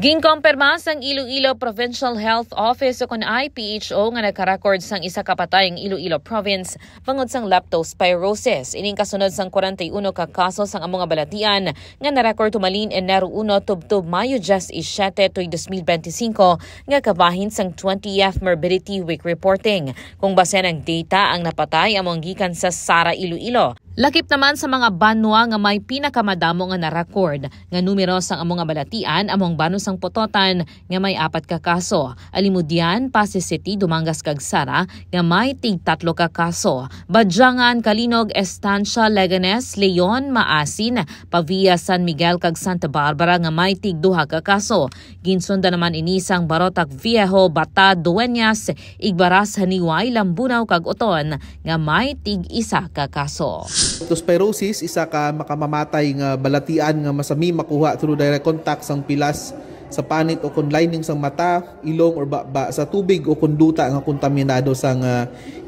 Ginkompirma sang Iloilo Provincial Health Office o kun IPHO nga nagka-record sang isa ka patayng Iloilo Province bangod sang leptospirosis. Ining kasunod sang 41 ka kaso sang among balatian nga na-record tumalin Enero 1 tubtob Mayo 17, 2025 nga kabahin sang 20th Morbidity Week reporting. Kung basen ang data ang napatay among gikan sa Sara, Iloilo. Lakip naman sa mga banwa nga may pinakamadamo nga na-record nga numero sang among balatian among bano sang Pototan nga may 4 ka kaso. Alimudian, Pasig City, Dumangas kag Sara nga may tig 3 ka kaso. Badyangan, Kalinog, Estancia, Leganes, Leon, Maasin, Pavia, San Miguel kag Santa Barbara nga may tig 2 ka kaso. Ginsunda naman inisang Barotac Viejo, Bata, Dueñas, Igbaras, Haniway, Lambunaw kag Uton nga may tig 1 ka kaso. Leptospirosis, isa ka makamamatay nga balatian nga masami makuha through direct contact sang pilas sa panit o kun lining sang mata, ilong or baba sa tubig o kun duta nga kontaminado sang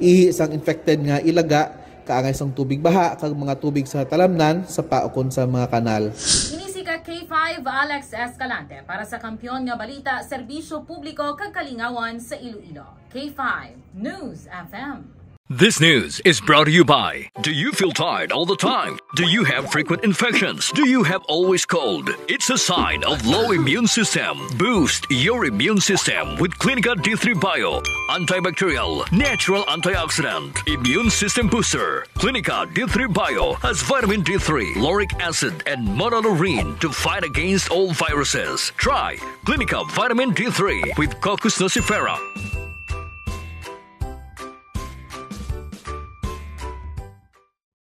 ihi sang infected nga ilaga kaangay sang tubig baha kag mga tubig sa talamnan sa pa o kun sa mga kanal. Inisika K5 Alex Escalante para sa Kampiyon nga Balita, Serbisyo Publiko kag Kalingawan sa Iloilo. K5 News FM. This news is brought to you by, do you feel tired all the time? Do you have frequent infections? Do you have always cold? It's a sign of low immune system. Boost your immune system with Clinica D3 Bio, antibacterial, natural antioxidant, immune system booster. Clinica D3 Bio has vitamin D3, lauric acid, and monolurine to fight against all viruses. Try Clinica Vitamin D3 with Coccus nocifera